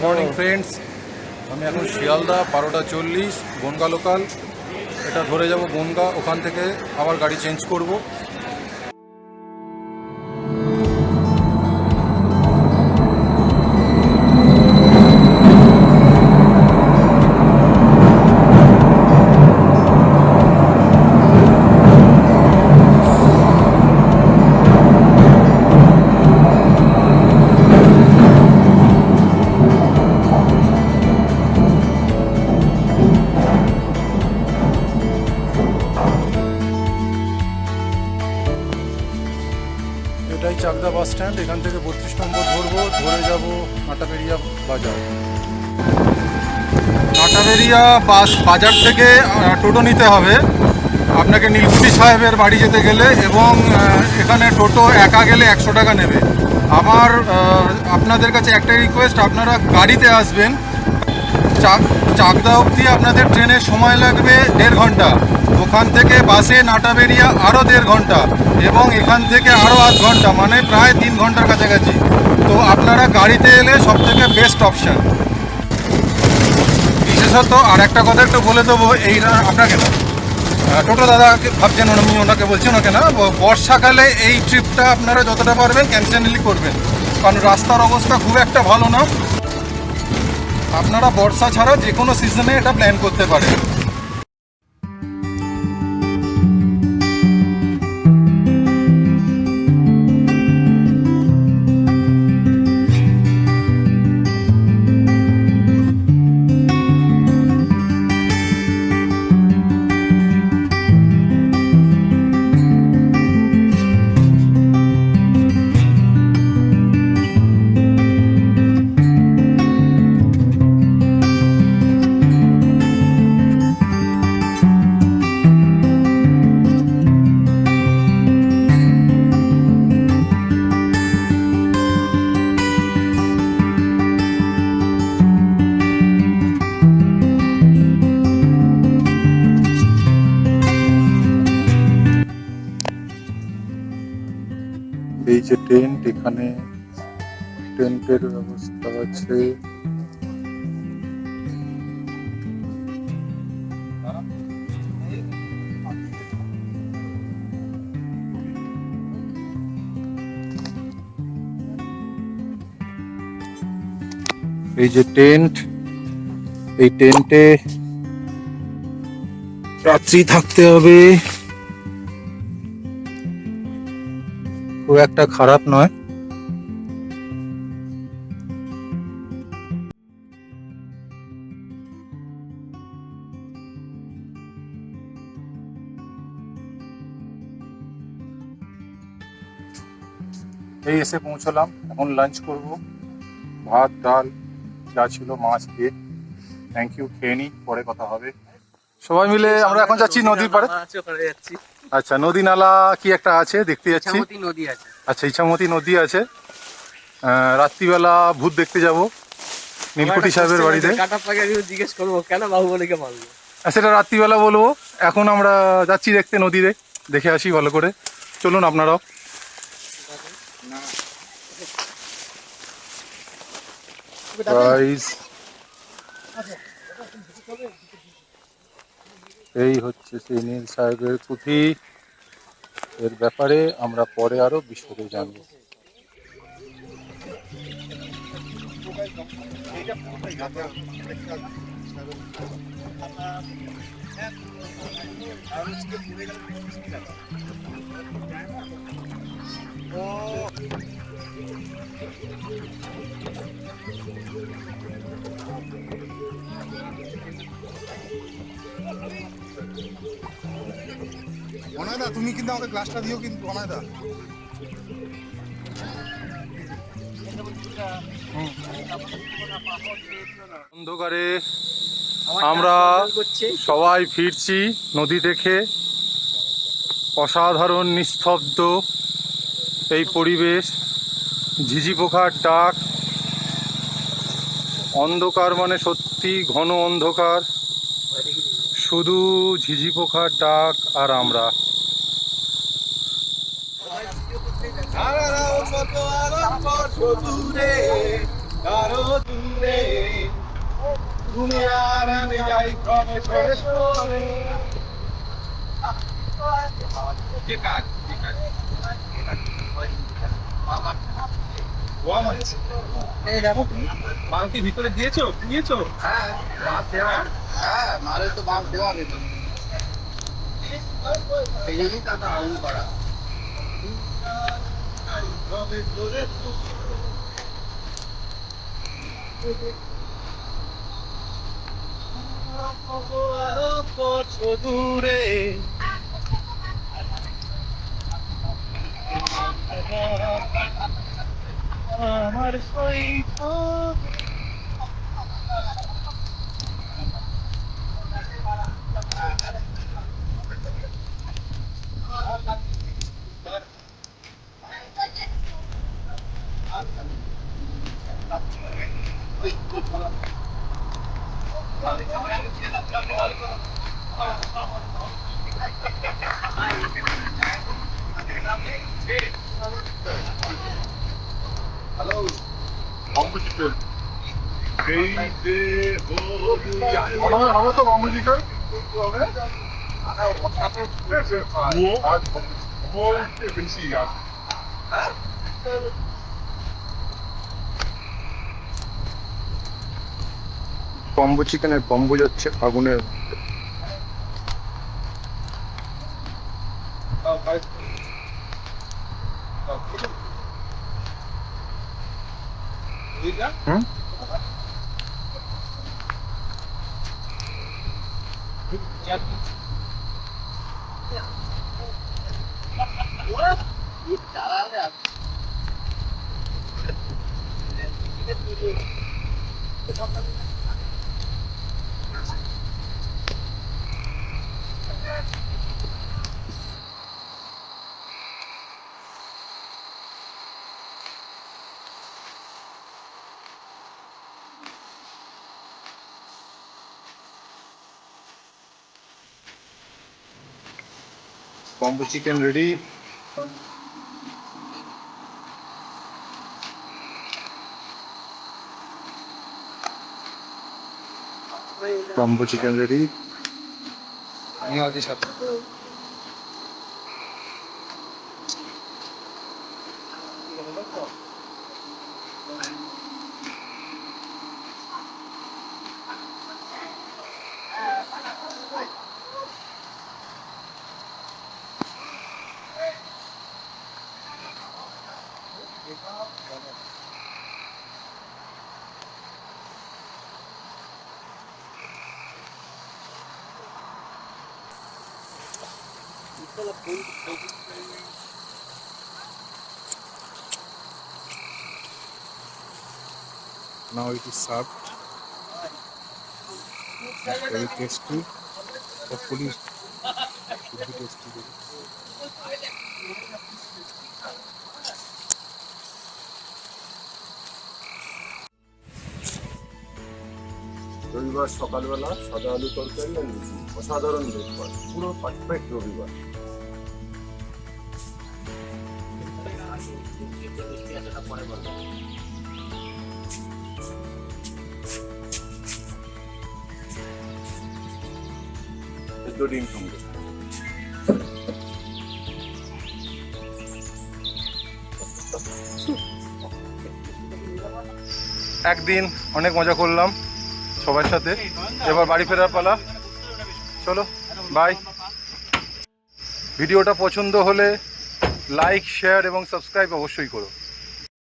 Morning friends, আমি এখন Sealdah 12:40 Bongaon local. এটা ধরে যাব বনগা, ওখান থেকে আবার গাড়ি চেঞ্জ করব। এটাই চাকদা বাস স্ট্যান্ড। এখান থেকে 32 নম্বর ধরবো, ধরে যাব নাটাবেরিয়া বাজার। নাটাবেরিয়া বাজার থেকে টোটো নিতে হবে আপনাকে নীলকুঠি সাহেবের বাড়ি যেতে গেলে, এবং এখানে টোটো একা গেলে 100 টাকা নেবে। আমার আপনাদের কাছে একটাই রিকোয়েস্ট, আপনারা গাড়িতে আসবেন। চাকদা অবধি আপনাদের ট্রেনের সময় লাগবে 1.5 ঘন্টা, ওখান থেকে বাসে নাটাবেরিয়া আরও 1.5 ঘন্টা, এবং এখান থেকে আরও আধ ঘন্টা, মানে প্রায় 3 ঘন্টার কাছাকাছি। তো আপনারা গাড়িতে এলে সবথেকে বেস্ট অপশান। বিশেষত আর একটা কথা একটু বলে দেবো, এই আপনাকে না, টোটো দাদাকে ভাবছেন, আমি ওনাকে বলছি, ওনাকে না, বর্ষাকালে এই ট্রিপটা আপনারা যতটা পারবেন ক্যান্সেলই করবেন, কারণ রাস্তার অবস্থা খুব একটা ভালো না। আপনারা বর্ষা ছাড়া যে কোনো সিজনে এটা প্ল্যান করতে পারেন। এই যে টেন্ট, এখানে টেন্টের ব্যবস্থা আছে। এই যে টেন্ট, এই টেন্টে রাত্রি থাকতে হবে। খুব একটা খারাপ নয়। এই এসে পৌঁছলাম, এখন লাঞ্চ করব। ভাত, ডাল, যা ছিল, মাছ দিয়ে। থ্যাংক ইউ, খেয়ে নি, পরে কথা হবে। সবাই মিলে আমরা এখন যাচ্ছি নদীর পাড়ে। আচ্ছা, নদী নালা কি একটা আছে দেখতে যাচ্ছি। আচ্ছা, ইছামতি নদী আছে। রাত্রিবেলা ভূত দেখতে যাব নীলকুঠি সাহেবের বাড়িতে। জিজ্ঞেস করবো কেন বাহুবলীকে মারলো, সেটা রাত্রিবেলা বলবো। এখন আমরা যাচ্ছি দেখতে, নদী দেখে আসি ভালো করে। চলুন আপনারাও। এই হচ্ছে সেই নীল সাহেবের পুঁথি। এর ব্যাপারে আমরা পরে আরো বিশদে জানব। অনায়দা, তুমি কিন্তু আমাকে গ্লাসটা দিও কিন্তু, অনায়দা। অন্ধকারে আমরা সবাই ফিরছি নদী দেখে। অসাধারণ নিস্তব্ধ এই পরিবেশ, ঝিঝি পোকার ডাক, অন্ধকার মানে সত্যি ঘন অন্ধকার, শুধু ঝিঝি পোকার ডাক আর আমরা। দূরে এই দেখো মাল কি ভিতরে নিয়েছো হ্যাঁ মাল দেওয়া হ্যাঁ মালে তো মাল দেওয়া নেই এই জন্যই টাকা আউন করা দূরে আমার সৈকত আমরা তো বম্বে চিকেন কম্বো চিকেনের কম্বো যাচ্ছে আগুনের হুম combo chicken ready combo chicken ready সাথে Now it is served. Very tasty. Hopefully, it should be tasty. রবিবার সকালবেলা সাদা আলু তরকারি আর লুচি অসাধারণ ব্রেকফাস্ট পুরো পারফেক্ট রবিবার ডিম সঙ্গে একদিন অনেক মজা করলাম সবার সাথে, এবার বাড়ি ফেরার পালা। চলো বাই। ভিডিওটা পছন্দ হলে লাইক, শেয়ার এবং সাবস্ক্রাইব অবশ্যই করো।